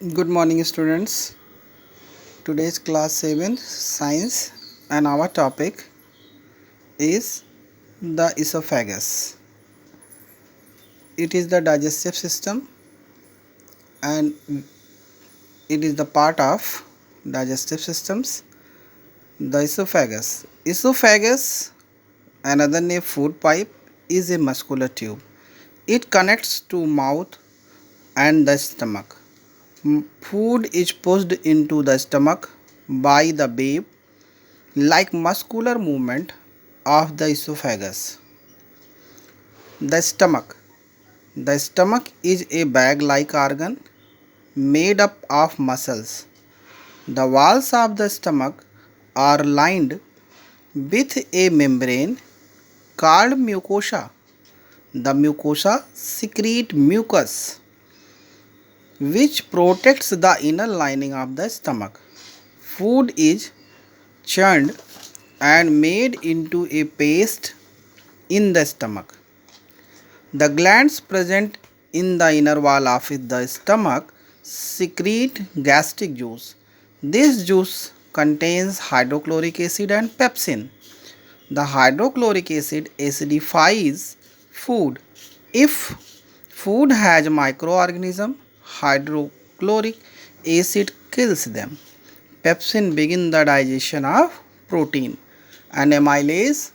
Good morning, students. Today is class 7 science, and our topic is the esophagus. It is the digestive system and it is the part of digestive systems. The esophagus. Esophagus, another name food pipe, is a muscular tube. It connects to mouth and the stomach. Food is pushed into the stomach by the babe like muscular movement of the esophagus. The stomach. The stomach is a bag like organ made up of muscles. The walls of the stomach are lined with a membrane called mucosa. The mucosa secretes mucus which protects the inner lining of the stomach. Food is churned and made into a paste in the stomach. The glands present in the inner wall of the stomach secrete gastric juice. This juice contains hydrochloric acid and pepsin. The hydrochloric acid acidifies food. If food has microorganisms, hydrochloric acid kills them. Pepsin begins the digestion of protein and amylase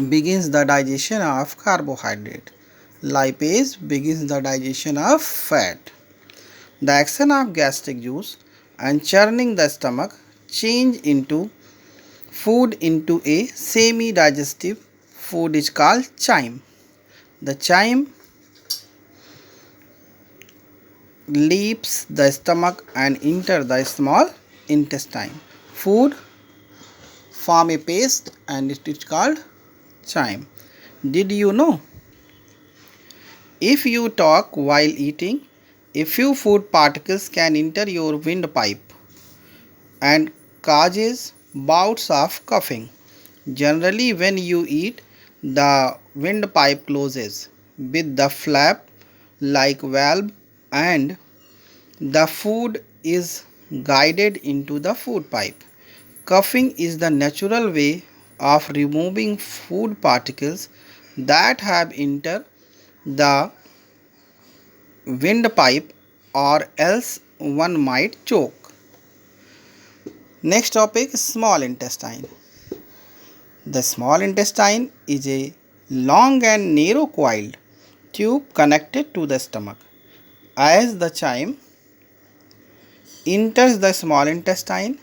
begins the digestion of carbohydrate. Lipase begins the digestion of fat. The action of gastric juice and churning the stomach change into food into a semi-digestive food is called chyme. The chyme leaves the stomach and enter the small intestine. Food form a paste and it is called chyme. Did you know? If you talk while eating, a few food particles can enter your windpipe and causes bouts of coughing. Generally, when you eat, the windpipe closes with the flap like valve and the food is guided into the food pipe. Coughing is the natural way of removing food particles that have entered the windpipe or else one might choke. Next topic, small intestine. The small intestine is a long and narrow coiled tube connected to the stomach. As the chyme enters the small intestine,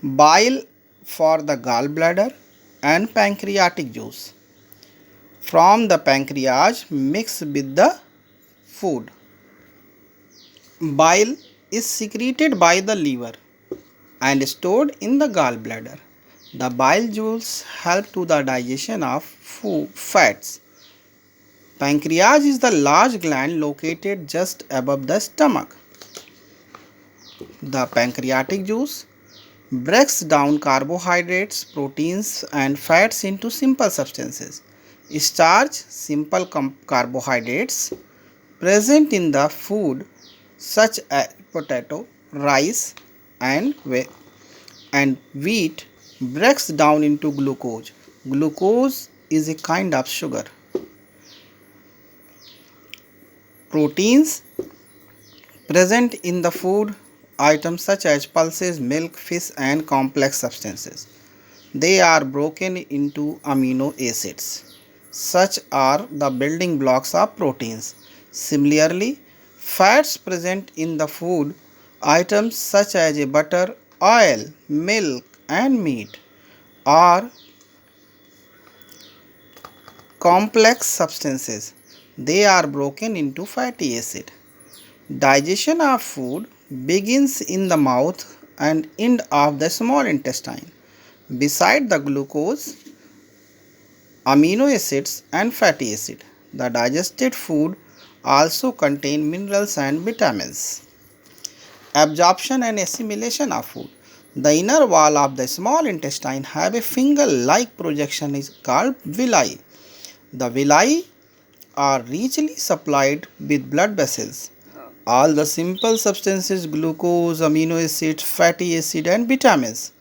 bile for the gallbladder and pancreatic juice from the pancreas mix with the food. Bile is secreted by the liver and stored in the gallbladder. The bile juice help to the digestion of fats. Pancreas is the large gland located just above the stomach. The pancreatic juice breaks down carbohydrates, proteins and fats into simple substances. Starch, simple carbohydrates present in the food such as potato, rice and wheat breaks down into glucose. Glucose is a kind of sugar. Proteins present in the food items such as pulses, milk, fish and complex substances. They are broken into amino acids. Such are the building blocks of proteins. Similarly, fats present in the food items such as butter, oil, milk and meat are complex substances. They are broken into fatty acid. Digestion of food begins in the mouth and end of the small intestine. Beside the glucose, amino acids and fatty acid, the digested food also contain minerals and vitamins. Absorption and assimilation of food. The inner wall of the small intestine have a finger-like projection is called villi. The villi are richly supplied with blood vessels. All the simple substances, glucose, amino acids, fatty acid and vitamins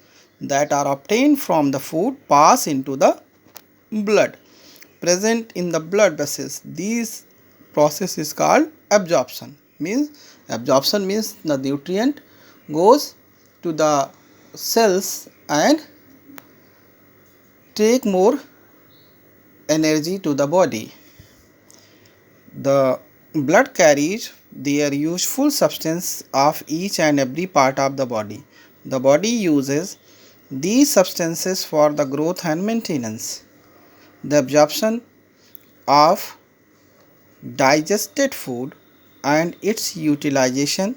that are obtained from the food pass into the blood, present in the blood vessels. This process is called absorption. Absorption means the nutrient goes to the cells and take more energy to the body. The blood carries their useful substance of each and every part of the body. The body uses these substances for the growth and maintenance. The absorption of digested food and its utilization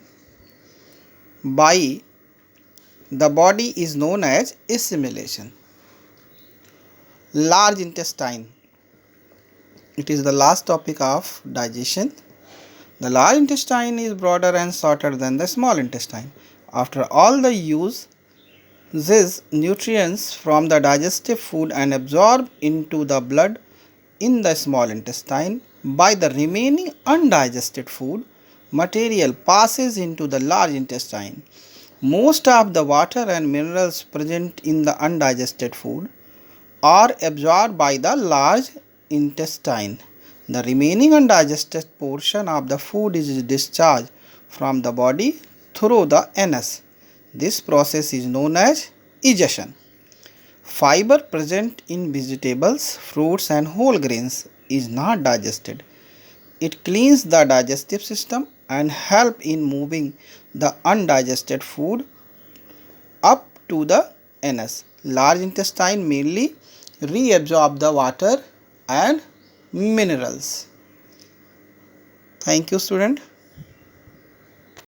by the body is known as assimilation. Large intestine. It is the last topic of digestion. The large intestine is broader and shorter than the small intestine. After all the uses nutrients from the digestive food and absorbed into the blood in the small intestine by the remaining undigested food material passes into the large intestine. Most of the water and minerals present in the undigested food are absorbed by the large intestine. The remaining undigested portion of the food is discharged from the body through the anus. This process is known as digestion. Fiber present in vegetables, fruits and whole grains is not digested. It cleans the digestive system and help in moving the undigested food up to the anus. Large intestine mainly reabsorb the water and minerals. Thank you, student.